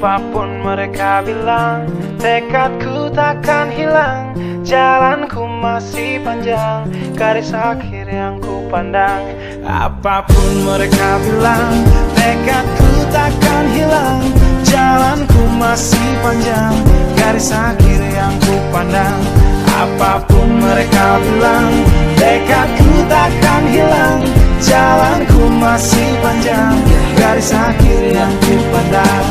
Apapun mereka bilang, tekadku takkan hilang. Jalanku masih panjang, garis akhir yang ku pandang. Apapun mereka bilang, tekadku takkan hilang. Jalanku masih panjang, garis akhir yang ku pandang. Apapun mereka bilang, tekadku takkan hilang. Jalanku masih panjang, garis akhir yang ku pandang.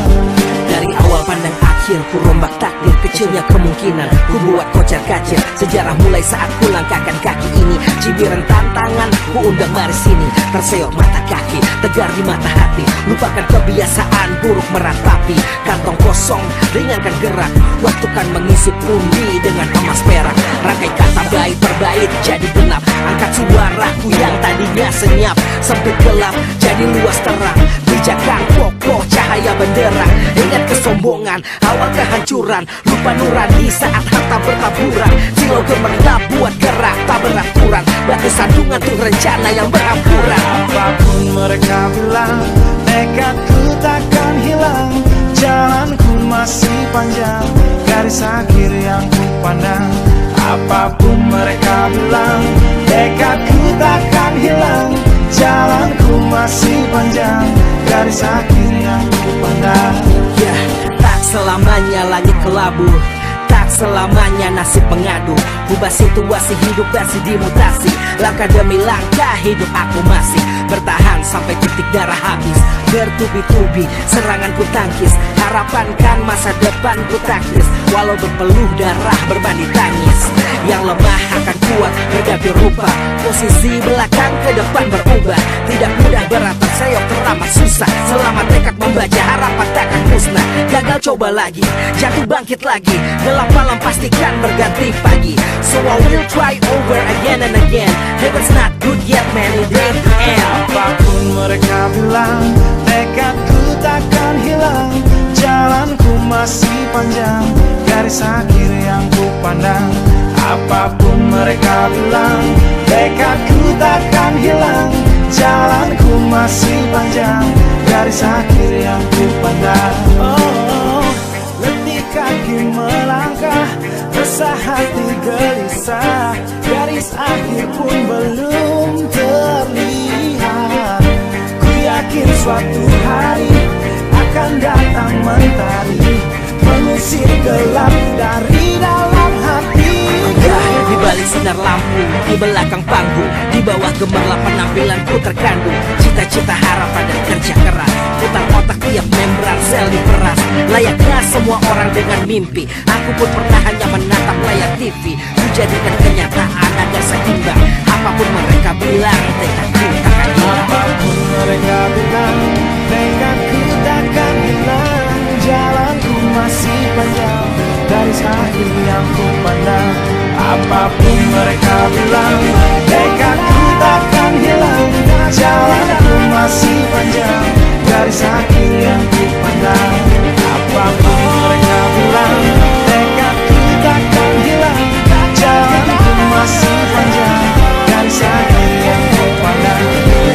Dari awal pandang akhir, ku rombak takdir. Kecilnya kemungkinan, ku buat kocar kacir. Sejarah mulai saat ku langkahkan kaki ini. Cibiran tantangan, ku undang mari sini. Terseok mata kaki, tegar di mata hati. Lupakan kebiasaan buruk meratapi. Kantong kosong, ringankan gerak. Waktu kan mengisi pundi dengan emas perak. Rangkai kata bait per bait jadi genap. Angkat suaraku yang tadinya senyap. Sempit gelap, jadi luas terang. Pijakan kokoh, cahaya benderang. Ingat kesombongan, awal kehancuran. Lupa nurani saat harta bertaburan. Silau gemerlap buat gerak tak beraturan. Batu sandungan tuh rencana yang berhampuran. Apapun mereka bilang, tekadku takkan hilang. Jalanku masih panjang, garis akhir yang ku pandang. Apapun mereka bilang, tekadku takkan hilang. Jalanku masih panjang, garis akhir yang ku pandang. Ya, tak selamanya langit kelabu, tak selamanya nasib mengadu. Ubah situasi hidup masih dimutasi. Langkah demi langkah hidup aku masih bertahan sampai titik darah habis. Bertubi-tubi serangan ku tangkis. Harapan kan masa depan ku taktis. Walau berpeluh darah berbanding tangis. Yang lemah akan kuat berganti rupa. Posisi belakang ke depan berubah. Tidak mudah berat terseok teramat susah. Selama tekad membaca harapan takkan musnah. Gagal coba lagi, jatuh bangkit lagi. Gelap malam pastikan berganti pagi. So I will try over again and again. Heaven's not good yet man, it ain't the end. Apapun mereka bilang, tekadku takkan hilang. Jalanku masih panjang, garis akhir yang ku pandang. Apapun mereka bilang, tekadku takkan hilang. Jalanku masih panjang, garis akhir yang ku pandang. Oh, letih kaki melangkah, resah hati gelisah. Garis akhir pun belum terlihat. Ku yakin suatu hari akan datang mentari, mengusir gelap dari dalam hati. Di balik sinar lampu, di belakang panggung, di bawah gemerlap penampilanku terkandung. Cita-cita, harapan dan kerja keras. Putar otak tiap membran sel diperas. Layaknya semua orang dengan mimpi, aku pun pernah hanya menatap layar TV. Ku jadikan kenyataan agar seimbang. Apapun mereka bilang, tekadku takkan hilang. Apapun mereka bilang, tekadku takkan hilang. Jalanku masih panjang, garis akhir yang ku pandang. Apapun mereka bilang, tekadku takkan hilang. Jalanku masih panjang, garis akhir yang ku pandang. Apapun mereka bilang, tekadku takkan hilang. Jalanku masih panjang, garis akhir yang ku pandang.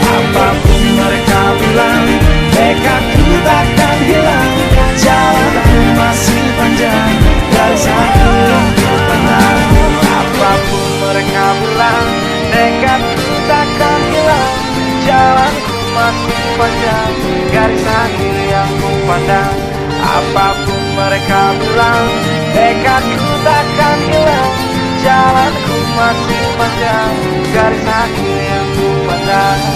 Apapun mereka bilang, tekadku takkan hilang. Jalanku masih panjang, garis akhir yang ku pandang. Apapun mereka bilang, tekadku takkan hilang. Jalanku masih panjang, garis akhir yang ku pandang. Apapun mereka bilang, tekadku takkan hilang. Jalanku masih panjang, garis akhir yang ku pandang.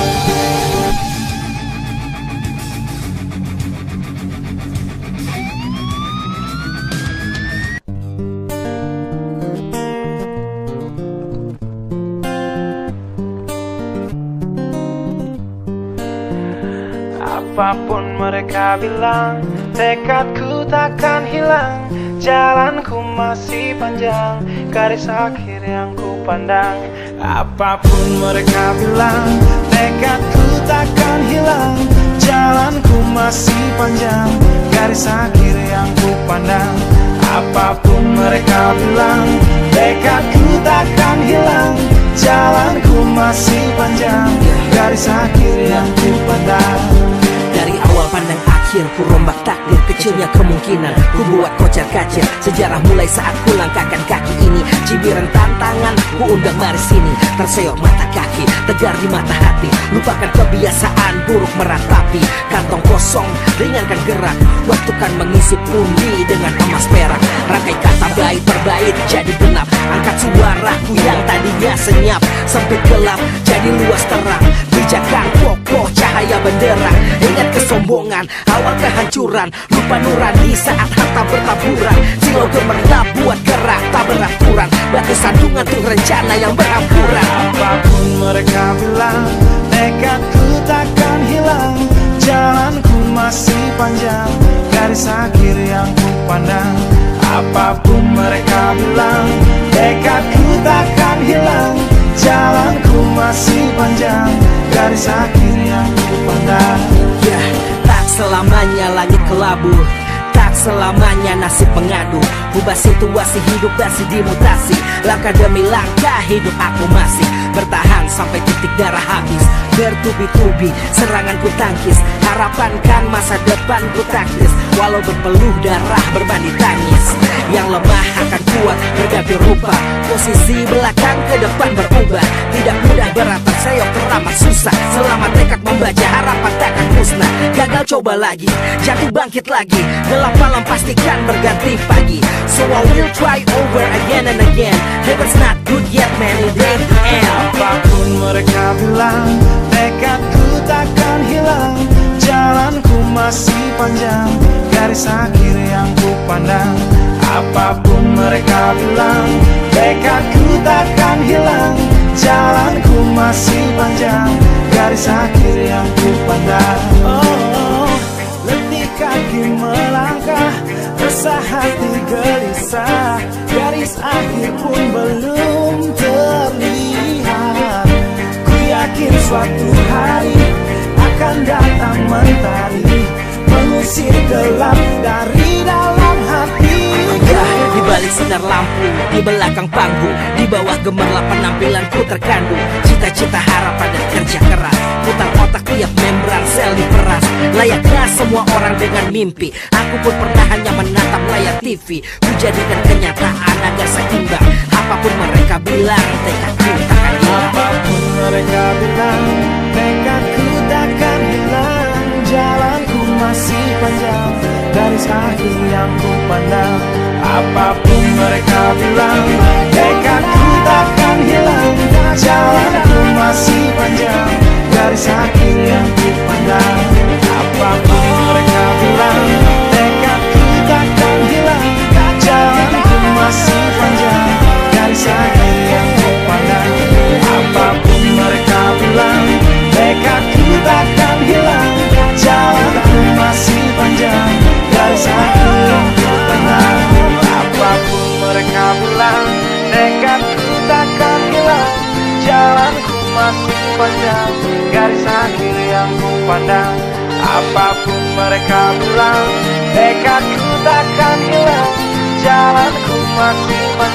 Apapun mereka bilang, tekadku takkan hilang. Jalanku masih panjang, garis akhir yang ku pandang. Apapun mereka bilang, tekadku takkan hilang. Jalanku masih panjang, garis akhir yang ku pandang. Apapun mereka bilang, tekadku takkan hilang. Jalanku masih panjang, garis akhir yang ku pandang. Dari awal pandang akhir, ku rombak takdir. Kecilnya kemungkinan, kacir. Sejarah mulai saat ku langkahkan kaki ini. Cibiran tantangan ku undang mari sini. Terseok mata kaki, tegar di mata hati. Lupakan kebiasaan buruk meratapi. Kantong kosong, ringankan gerak. Waktu kan mengisi pundi dengan emas perak. Rangkai kata bait per bait jadi genap. Angkat suaraku yang tadinya senyap. Sempit gelap jadi luas terang. Bijakan kokoh cahaya benderang. Ingat kesombongan, awal kehancuran. Lupa nurani saat harta bertaburan. Silau gemerlap buat gerak tak beraturan. Batu sandungan tuh rencana yang berampuran. Apapun mereka bilang, tekadku takkan hilang. Jalanku masih panjang, garis akhir yang ku pandang. Apapun mereka bilang, tekadku takkan hilang. Jalanku masih panjang, garis akhir yang ku pandang. Ya, tak selamanya langit kelabu, tak selamanya nasib pengadu. Ubah situasi hidup masih dimutasi. Langkah demi langkah hidup aku masih bertahan sampai titik darah habis. Bertubi-tubi serangan ku tangkis. Harapan kan masa depan ku taktis. Walau berpeluh darah berbanding tangis. Yang lemah akan kuat berganti rupa. Posisi belakang ke depan berubah. Tidak mudah beratap seyok teramat susah. Selama tekad membaca harapan takkan musnah. Gagal coba lagi, jatuh bangkit lagi. Gelap malam pastikan berganti pagi. So I will try over again and again. Heaven's not good yet man, it ain't the end. Apapun mereka bilang, tekadku takkan hilang. Jalanku masih panjang, garis akhir yang ku pandang. Apapun mereka bilang, tekadku takkan hilang. Jalanku masih panjang, garis akhir yang ku pandang. Oh, letih kaki melangkah, resah hati gelisah. Garis akhir pun belum terlihat. Ku yakin suatu hari akan datang mentari, mengusir gelap dari dalam hati. Di balik sinar lampu, di belakang panggung, di bawah gemerlap penampilanku terkandung. Cita-cita, harapan dan kerja keras. Putar otak tiap membran sel diperas. Layaknya semua orang dengan mimpi, aku pun pernah hanya menatap layar TV. Ku jadikan kenyataan agar seimbang. Apapun mereka bilang, tekadku takkan hilang. Apapun mereka bilang, tekadku takkan hilang. Jalanku masih panjang, garis akhir yang ku pandang. Apapun mereka bilang, tekadku takkan hilang. Jalanku masih panjang, garis akhir yang ku pandang. Apapun mereka bilang, tekadku takkan hilang. Jalanku masih panjang, garis akhir yang ku pandang. Apapun mereka bilang, tekadku takkan hilang. Jalanku masih panjang, garis akhir yang ku pandang. Apapun mereka bilang, tekadku takkan hilang. Jalanku masih panjang, garis akhir yang ku pandang. Apapun mereka bilang, tekadku takkan hilang. Jalanku masih panjang,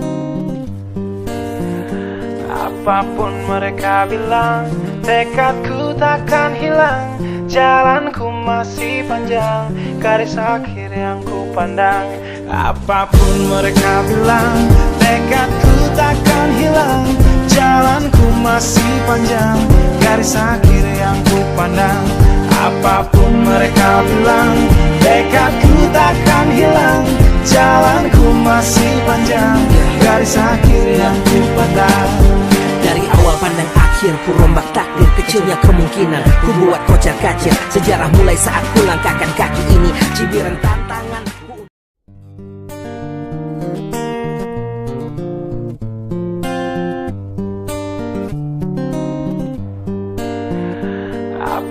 garis akhir yang ku pandang. Apapun mereka bilang, tekadku takkan hilang. Jalanku masih panjang, garis akhir yang ku pandang. Apapun mereka bilang, tekadku takkan hilang. Jalanku masih panjang, garis akhir yang ku pandang. Apapun mereka bilang, tekadku takkan hilang. Jalanku masih panjang, garis akhir yang ku pandang. Dari awal pandang akhir, ku rombak takdir. Kecilnya kemungkinan, ku buat kocar kacir. Sejarah mulai saat ku langkahkan kaki ini. Cibiran tantangan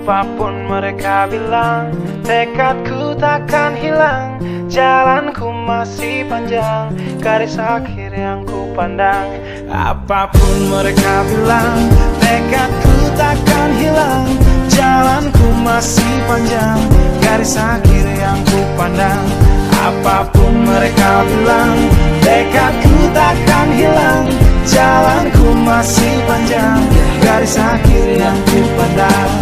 Apapun mereka bilang, tekadku takkan hilang. Jalanku masih panjang, garis akhir yang ku pandang. Apapun mereka bilang, tekadku takkan hilang. Jalanku masih panjang, garis akhir yang ku pandang. Apapun mereka bilang, tekadku takkan hilang. Jalanku masih panjang, garis akhir yang ku pandang.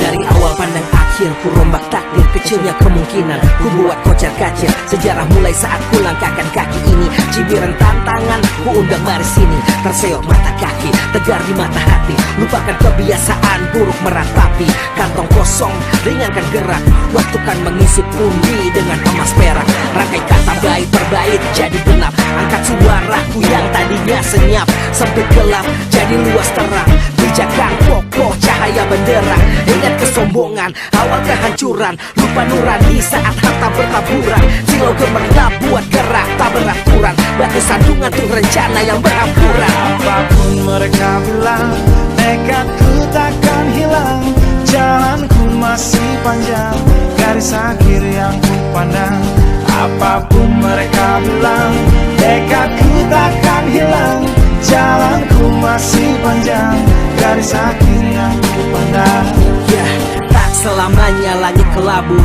Dari awal pandang akhir, ku rombak takdir. Kecilnya kemungkinan, ku buat kocar kacir. Sejarah mulai saat ku langkahkan kaki ini. Cibiran tantangan, ku undang mari sini. Terseok mata kaki, tegar di mata hati. Lupakan kebiasaan buruk meratapi. Kantong kosong, ringankan gerak. Waktu kan mengisi pundi dengan emas perak. Rangkai kata bait berbait jadi genap. Angkat suaraku yang tadinya senyap. Sempit gelap, jadi luas terang. Pijakan kokoh, cahaya benderang. Ingat kesombongan, awal kehancuran. Lupa nurani saat harta bertaburan. Silau gemerlap buat gerak tak beraturan. Batu sandungan tuh rencana yang berampuran. Apapun mereka bilang, tekadku takkan hilang. Jalanku masih panjang, garis akhir yang ku pandang. Apapun mereka bilang, tekadku takkan hilang. Jalanku masih panjang, garis akhir yang ku pandang. Ya, tak selamanya langit kelabu,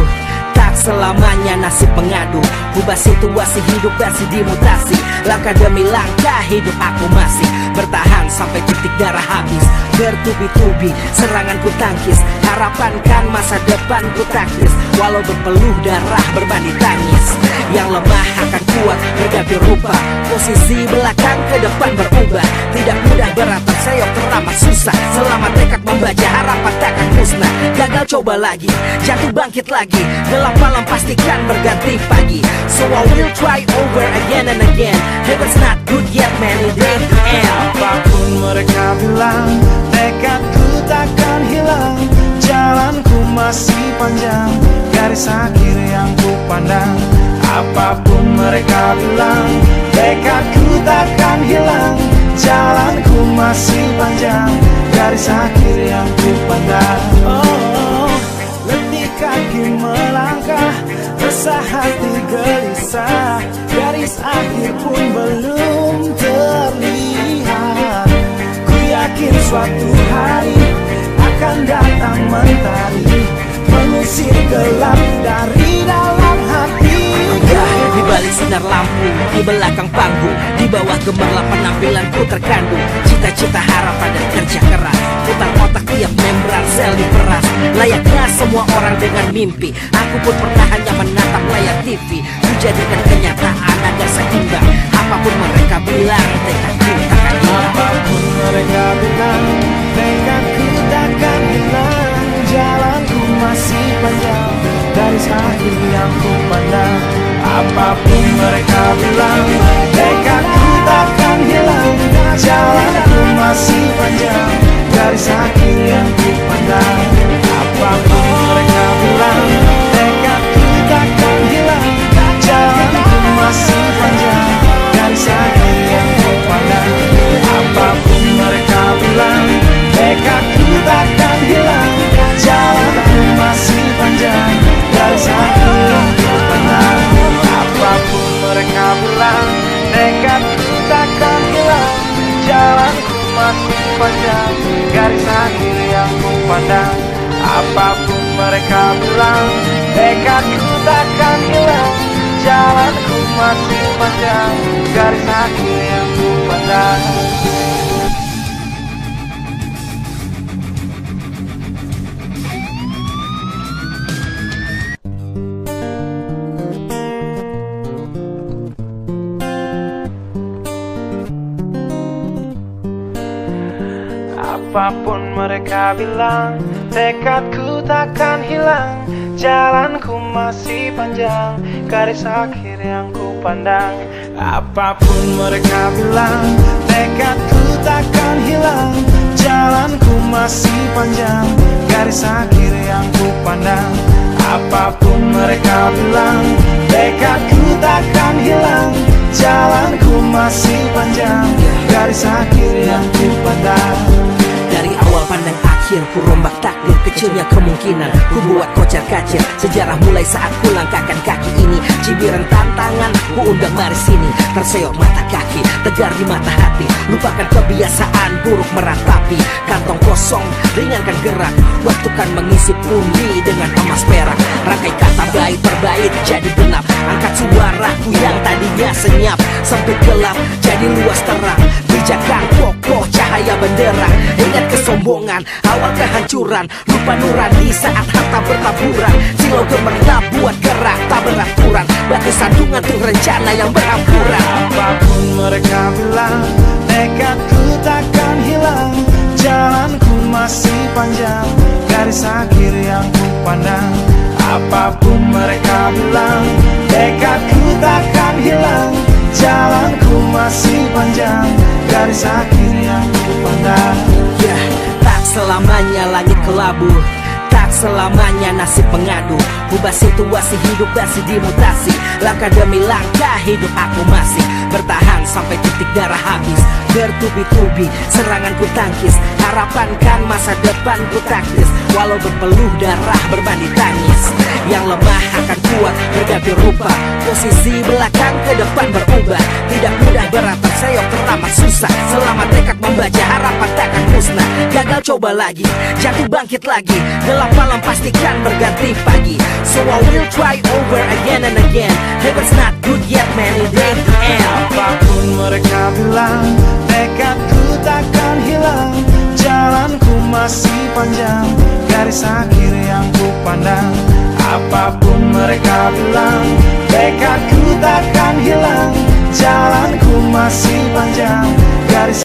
tak selamanya nasib mengadu. Ubah situasi hidup masih dimutasi. Langkah demi langkah hidup aku masih bertahan sampai titik darah habis. Bertubi-tubi serangan ku tangkis. Harapan kan masa depan ku taktis. Walau berpeluh darah berbanding tangis. Yang lemah akan kuat berganti rupa. Posisi belakang ke depan berubah. Tidak mudah berat terseok teramat susah. Selama tekad membaca harapan takkan musnah. Gagal coba lagi, jatuh bangkit lagi. Gelap malam pastikan berganti pagi. So I will try over again and again. Heaven's not good yet man, it ain't the end. Apapun mereka bilang, tekadku takkan hilang. Jalanku masih panjang, garis akhir yang ku pandang. Apapun mereka bilang, tekadku takkan hilang. Jalanku masih panjang, garis akhir yang ku pandang. Oh, letih kaki melangkah, resah hati gelisah. Garis akhir pun belum terlihat. Ku yakin suatu hari akan datang mentari, mengusir gelap dari dalam hati. Di balik sinar lampu, di belakang panggung, di bawah gemerlap penampilanku terkandung. Cita-cita, harapan dan kerja keras. Putar otak tiap membran sel diperas. Layaknya semua orang dengan mimpi, aku pun pernah hanya menatap layar TV. Ku jadikan kenyataan agar seimbang. Apapun mereka bilang, tekadku takkan hilang. Apapun mereka bilang, tekadku takkan hilang. Jalanku masih panjang, garis akhir yang ku pandang. Apapun mereka bilang, tekadku takkan hilang. Jalanku masih panjang, garis akhir yang ku pandang. Apapun mereka bilang, tekadku takkan hilang. Jalanku masih panjang, garis akhir yang ku pandang. Apapun mereka bilang, tekadku takkan hilang. Jalanku masih panjang, garis akhir yang ku pandang. Apapun mereka bilang, tekadku takkan hilang. Jalanku masih panjang, garis akhir yang ku pandang. Apapun mereka bilang, tekadku takkan hilang. Jalanku masih panjang, garis akhir yang ku pandang. Apapun mereka bilang, tekadku takkan hilang. Jalanku masih panjang, garis akhir yang ku pandang. Apapun mereka bilang, tekadku takkan hilang. Jalanku masih panjang, garis akhir yang ku pandang. Apapun mereka bilang, tekadku takkan hilang. Jalanku masih panjang, garis akhir yang ku pandang. Dari awal Awal pandang akhir, ku rombak takdir. Kecilnya kemungkinan, ku buat kocar kacir. Sejarah mulai saat ku langkahkan kaki ini. Cibiran tantangan, ku undang mari sini. Terseok mata kaki, tegar di mata hati. Lupakan kebiasaan buruk meratapi. Kantong kosong, ringankan gerak. Waktu kan mengisi pundi dengan emas perak. Rangkai kata bait per bait jadi genap. Angkat suaraku yang tadinya senyap. Sempit gelap jadi luas terang. Bijakan kokoh cahaya benderang. Ingat kesombongan, awal kehancuran. Lupa nurani saat harta bertaburan. Silau gemerlap buat gerak tak beraturan. Batu sandungan tuh rencana yang berhampuran. Apapun mereka bilang, nekatku takkan hilang. Jalanku masih panjang, garis akhir yang ku pandang. Apapun mereka bilang, nekatku takkan hilang. Jalanku masih panjang, garis akhir yang ku pandang. Ya, tak selamanya langit kelabu, tak selamanya nasib mengadu. Ubah situasi hidup masih dimutasi. Langkah demi langkah hidup aku masih bertahan sampai titik darah habis. Bertubi-tubi serangan ku tangkis. Harapan kan masa depan ku taktis. Walau berpeluh darah berbanding tangis. Yang lemah akan kuat berganti rupa. Posisi belakang ke depan berubah. Tidak mudah beratap seyok teramat susah. Selamat tekad membaca harapan takkan musnah. Gagal coba lagi, jatuh bangkit lagi. Gelap malam pastikan berganti pagi. So I will try over again and again. Heaven's not good yet man, it ain't the end. Apapun mereka bilang, nekatku takkan hilang. Jalanku masih panjang, garis akhir yang ku pandang. Apapun mereka bilang, nekatku takkan hilang. Jalanku masih panjang, garis